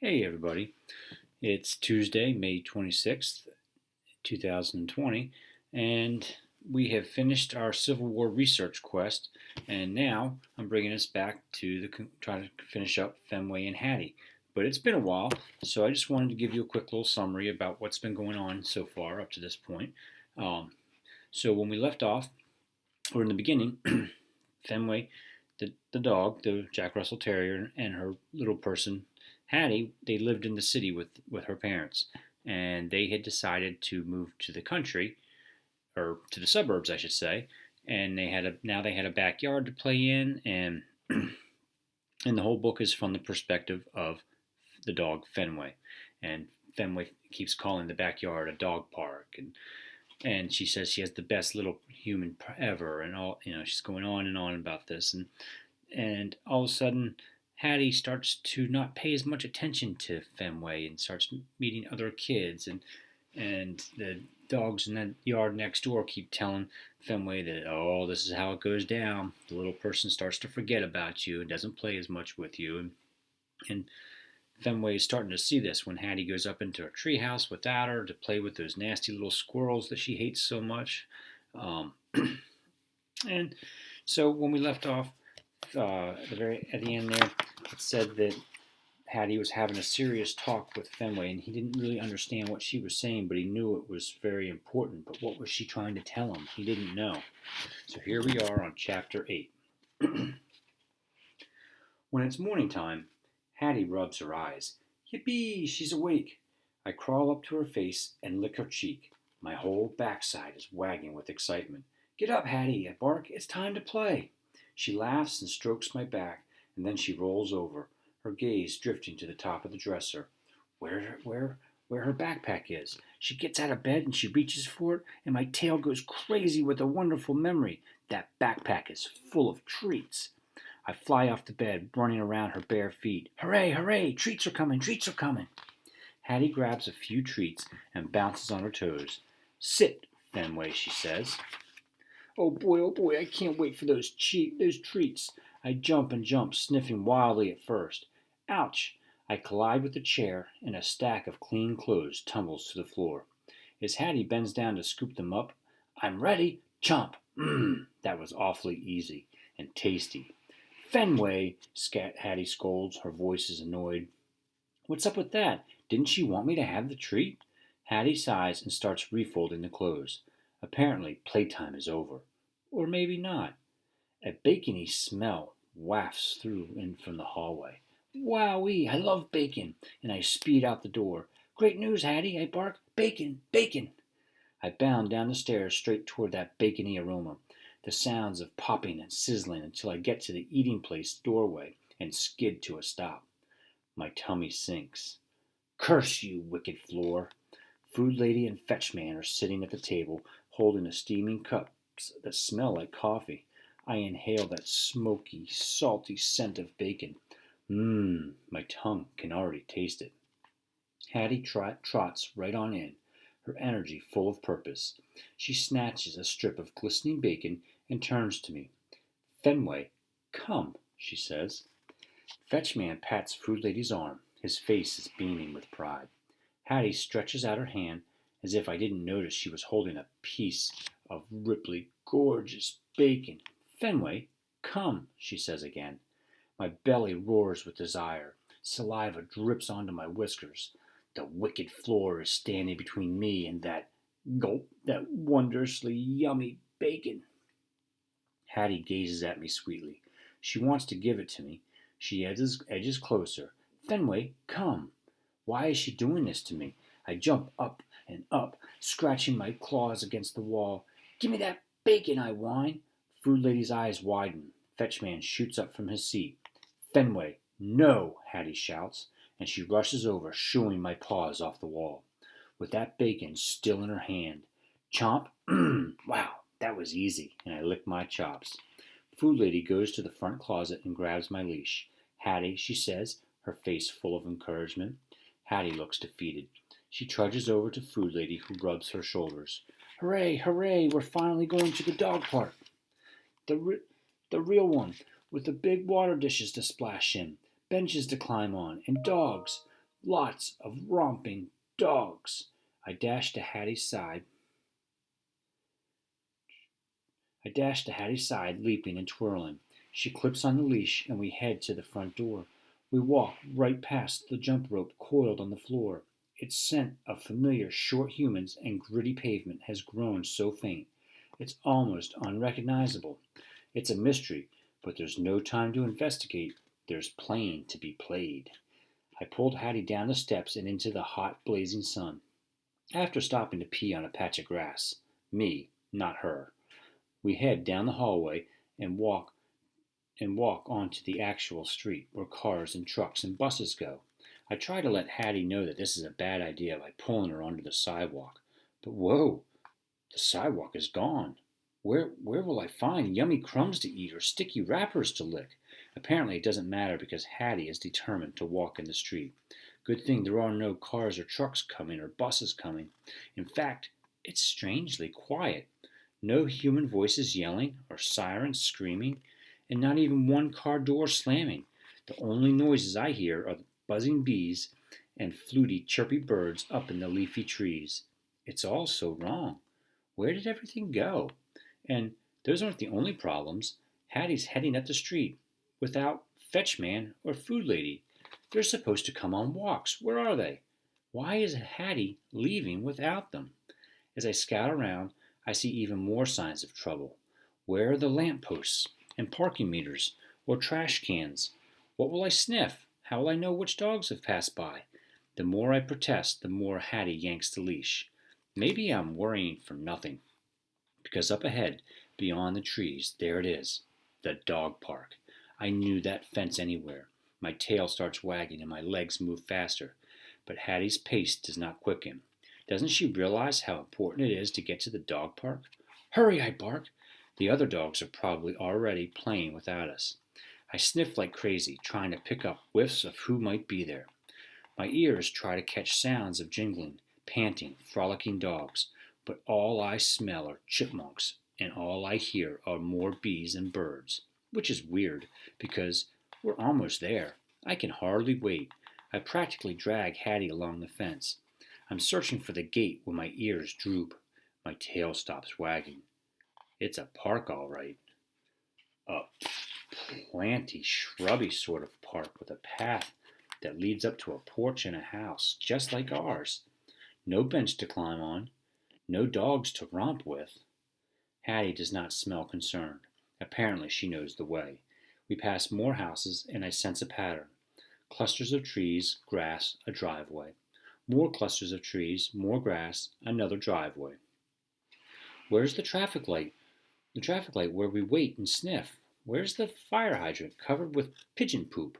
Hey everybody, it's Tuesday, May 26th, 2020, and we have finished our Civil War research quest, and now I'm bringing us back to try to finish up Fenway and Hattie. But it's been a while, so I just wanted to give you a quick little summary about what's been going on so far up to this point. Um, so when we left off, or in the beginning, Fenway, the dog, the Jack Russell Terrier, and her little person, Hattie, they lived in the city with her parents. And they had decided to move to the country, or to the suburbs, I should say. And now they had a backyard to play in, and the whole book is from the perspective of the dog Fenway. And Fenway keeps calling the backyard a dog park, and she says she has the best little human ever, and all she's going on and on about this, and all of a sudden Hattie starts to not pay as much attention to Fenway and starts meeting other kids, and the dogs in that yard next door keep telling Fenway that, oh, this is how it goes down. The little person starts to forget about you and doesn't play as much with you, and Fenway is starting to see this when Hattie goes up into her treehouse without her to play with those nasty little squirrels that she hates so much. Um, and so when we left off at the end there, it said that Hattie was having a serious talk with Fenway, and he didn't really understand what she was saying, but he knew it was very important. But what was she trying to tell him? He didn't know. So here we are on chapter 8. When it's morning time, Hattie rubs her eyes. Yippee, she's awake. I crawl up to her face and lick her cheek. My whole backside is wagging with excitement. Get up, Hattie, I bark. It's time to play. She laughs and strokes my back, and then she rolls over, her gaze drifting to the top of the dresser, where her backpack is. She gets out of bed and she reaches for it, and my tail goes crazy with a wonderful memory. That backpack is full of treats. I fly off the bed, running around her bare feet. Hooray, hooray, treats are coming, treats are coming. Hattie grabs a few treats and bounces on her toes. Sit, Fenway, she says. Oh boy, I can't wait for those treats. I jump and jump, sniffing wildly at first. Ouch! I collide with the chair, and a stack of clean clothes tumbles to the floor. As Hattie bends down to scoop them up, I'm ready. Chomp! That was awfully easy and tasty. Fenway, Hattie scolds, her voice is annoyed. What's up with that? Didn't she want me to have the treat? Hattie sighs and starts refolding the clothes. Apparently, playtime is over. Or maybe not. A bacony smell wafts through in from the hallway. Wowee, I love bacon, and I speed out the door. Great news, Hattie, I bark. Bacon, bacon. I bound down the stairs straight toward that bacony aroma, the sounds of popping and sizzling until I get to the eating place doorway and skid to a stop. My tummy sinks. Curse you, wicked floor. Food lady and fetch man are sitting at the table, holding a steaming cups that smell like coffee. I inhale that smoky, salty scent of bacon. My tongue can already taste it. Hattie trots right on in, her energy full of purpose. She snatches a strip of glistening bacon and turns to me. Fenway, come, she says. Fetchman pats Food Lady's arm. His face is beaming with pride. Hattie stretches out her hand as if I didn't notice she was holding a piece of ripply, gorgeous bacon. Fenway, come, she says again. My belly roars with desire. Saliva drips onto my whiskers. The wicked floor is standing between me and that wondrously yummy bacon. Hattie gazes at me sweetly. She wants to give it to me. She edges closer. Fenway, come. Why is she doing this to me? I jump up and up, scratching my claws against the wall. Give me that bacon, I whine. Food Lady's eyes widen. Fetchman shoots up from his seat. Fenway, no, Hattie shouts, and she rushes over, shooing my paws off the wall. With that bacon still in her hand. Chomp. Wow, that was easy, and I lick my chops. Food Lady goes to the front closet and grabs my leash. Hattie, she says, her face full of encouragement. Hattie looks defeated. She trudges over to Food Lady, who rubs her shoulders. Hooray, hooray, we're finally going to the dog park. The real one, with the big water dishes to splash in, benches to climb on, and dogs. Lots of romping dogs. I dash to Hattie's side. I dash to Hattie's side, leaping and twirling. She clips on the leash, and we head to the front door. We walk right past the jump rope coiled on the floor. Its scent of familiar short humans and gritty pavement has grown so faint, it's almost unrecognizable. It's a mystery, but there's no time to investigate. There's playing to be played. I pulled Hattie down the steps and into the hot, blazing sun. After stopping to pee on a patch of grass, me, not her, we head down the hallway and walk onto the actual street where cars and trucks and buses go. I try to let Hattie know that this is a bad idea by pulling her onto the sidewalk. But whoa, the sidewalk is gone. Where will I find yummy crumbs to eat or sticky wrappers to lick? Apparently it doesn't matter because Hattie is determined to walk in the street. Good thing there are no cars or trucks coming or buses coming. In fact, it's strangely quiet. No human voices yelling or sirens screaming, and not even one car door slamming. The only noises I hear are the buzzing bees and fluty, chirpy birds up in the leafy trees. It's all so wrong. Where did everything go? And those aren't the only problems. Hattie's heading up the street without fetchman or food lady. They're supposed to come on walks. Where are they? Why is Hattie leaving without them? As I scout around, I see even more signs of trouble. Where are the lamp posts and parking meters or trash cans? What will I sniff? How will I know which dogs have passed by? The more I protest, the more Hattie yanks the leash. Maybe I'm worrying for nothing, because up ahead, beyond the trees, there it is, the dog park. I knew that fence anywhere. My tail starts wagging and my legs move faster, but Hattie's pace does not quicken. Doesn't she realize how important it is to get to the dog park? Hurry, I bark. The other dogs are probably already playing without us. I sniff like crazy, trying to pick up whiffs of who might be there. My ears try to catch sounds of jingling, panting, frolicking dogs, but all I smell are chipmunks, and all I hear are more bees and birds, which is weird, because we're almost there. I can hardly wait. I practically drag Hattie along the fence. I'm searching for the gate when my ears droop. My tail stops wagging. It's a park, all right. A planty, shrubby sort of park with a path that leads up to a porch and a house, just like ours. No bench to climb on, no dogs to romp with. Hattie does not smell concerned. Apparently she knows the way. We pass more houses, and I sense a pattern. Clusters of trees, grass, a driveway. More clusters of trees, more grass, another driveway. Where's the traffic light? The traffic light where we wait and sniff. Where's the fire hydrant covered with pigeon poop?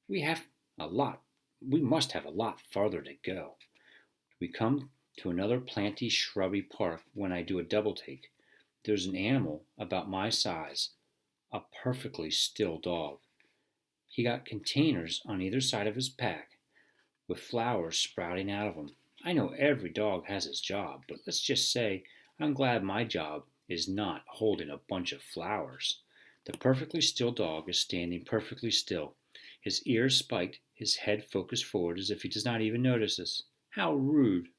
We have a lot. We must have a lot farther to go. We come to another planty, shrubby park when I do a double take. There's an animal about my size, a perfectly still dog. He got containers on either side of his pack, with flowers sprouting out of them. I know every dog has his job, but let's just say I'm glad my job is not holding a bunch of flowers. The perfectly still dog is standing perfectly still, his ears spiked, his head focused forward as if he does not even notice us. How rude.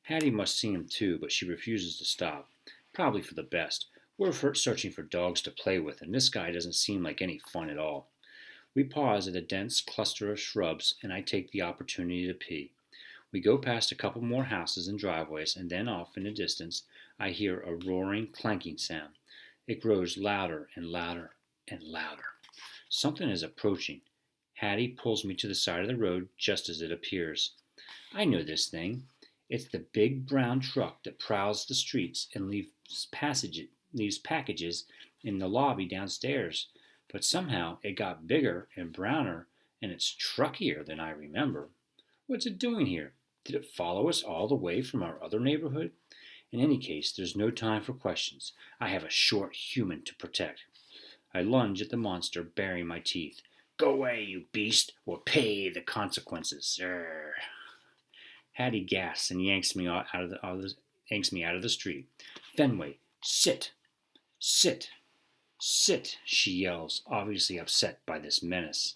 Hattie must see him too, but she refuses to stop. Probably for the best. We're searching for dogs to play with, and this guy doesn't seem like any fun at all. We pause at a dense cluster of shrubs, and I take the opportunity to pee. We go past a couple more houses and driveways, and then off in the distance, I hear a roaring, clanking sound. It grows louder and louder and louder. Something is approaching. Hattie pulls me to the side of the road just as it appears. I know this thing. It's the big brown truck that prowls the streets and leaves packages in the lobby downstairs. But somehow it got bigger and browner, and it's truckier than I remember. What's it doing here? Did it follow us all the way from our other neighborhood? In any case, there's no time for questions. I have a short human to protect. I lunge at the monster, baring my teeth. Go away, you beast, or pay the consequences. Urgh. Hattie gasps and yanks me out of the street. Fenway, sit, sit, sit, she yells, obviously upset by this menace.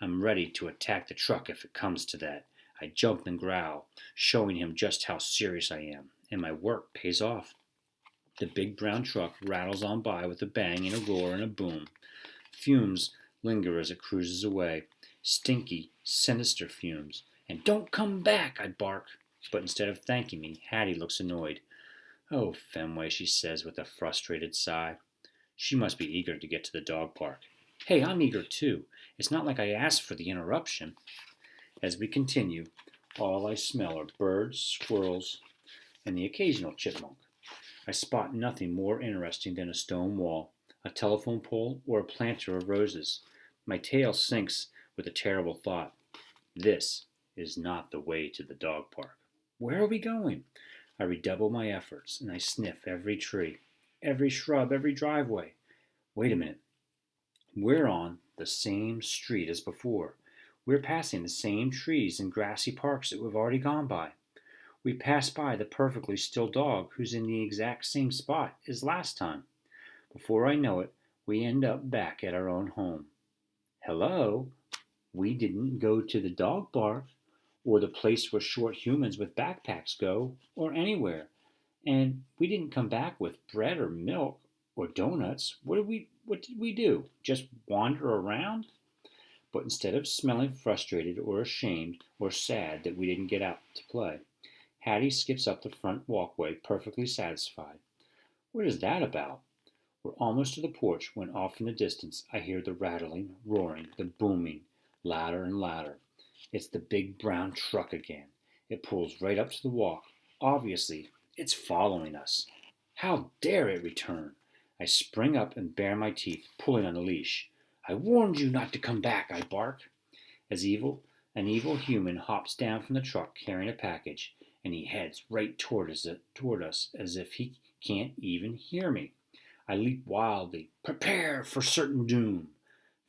I'm ready to attack the truck if it comes to that. I jump and growl, showing him just how serious I am, and my work pays off. The big brown truck rattles on by with a bang and a roar and a boom. Fumes linger as it cruises away. Stinky, sinister fumes. And don't come back, I bark. But instead of thanking me, Hattie looks annoyed. Oh, Fenway, she says with a frustrated sigh. She must be eager to get to the dog park. Hey, I'm eager too. It's not like I asked for the interruption. As we continue, all I smell are birds, squirrels, and the occasional chipmunk. I spot nothing more interesting than a stone wall, a telephone pole, or a planter of roses. My tail sinks with a terrible thought. This is not the way to the dog park. Where are we going? I redouble my efforts, and I sniff every tree, every shrub, every driveway. Wait a minute. We're on the same street as before. We're passing the same trees and grassy parks that we've already gone by. We pass by the perfectly still dog who's in the exact same spot as last time. Before I know it, we end up back at our own home. Hello? We didn't go to the dog park, or the place where short humans with backpacks go, or anywhere. And we didn't come back with bread or milk or donuts. What did we do? Just wander around? But instead of smelling frustrated or ashamed or sad that we didn't get out to play, Hattie skips up the front walkway perfectly satisfied. What is that about? We're almost to the porch when off in the distance I hear the rattling, roaring, the booming, louder and louder. It's the big brown truck again. It pulls right up to the walk. Obviously, it's following us. How dare it return? I spring up and bare my teeth, pulling on the leash. I warned you not to come back, I bark. An evil human hops down from the truck carrying a package, and he heads right toward us as if he can't even hear me. I leap wildly. Prepare for certain doom.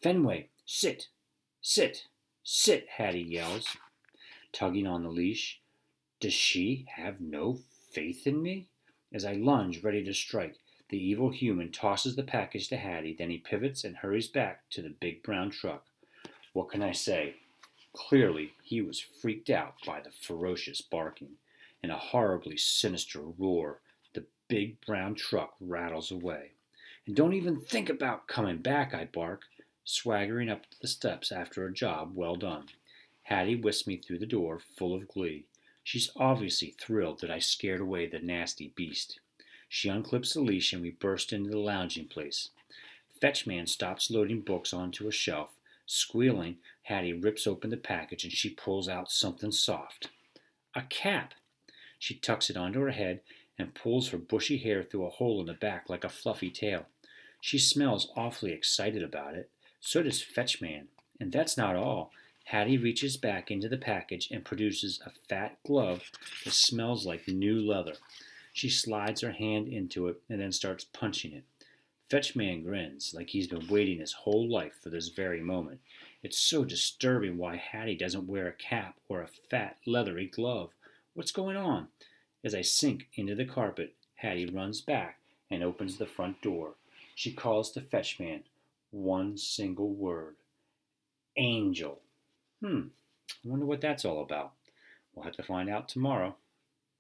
Fenway, sit, sit, sit, Hattie yells, tugging on the leash. Does she have no faith in me? As I lunge, ready to strike, the evil human tosses the package to Hattie, then he pivots and hurries back to the big brown truck. What can I say? Clearly, he was freaked out by the ferocious barking. In a horribly sinister roar, the big brown truck rattles away. And don't even think about coming back, I bark, swaggering up the steps after a job well done. Hattie whisks me through the door, full of glee. She's obviously thrilled that I scared away the nasty beast. She unclips the leash and we burst into the lounging place. Fetchman stops loading books onto a shelf. Squealing, Hattie rips open the package and she pulls out something soft. A cap! She tucks it onto her head and pulls her bushy hair through a hole in the back like a fluffy tail. She smells awfully excited about it. So does Fetchman. And that's not all. Hattie reaches back into the package and produces a fat glove that smells like new leather. She slides her hand into it and then starts punching it. Fetchman grins like he's been waiting his whole life for this very moment. It's so disturbing why Hattie doesn't wear a cap or a fat, leathery glove. What's going on? As I sink into the carpet, Hattie runs back and opens the front door. She calls to Fetchman. One single word. Angel. I wonder what that's all about. We'll have to find out tomorrow.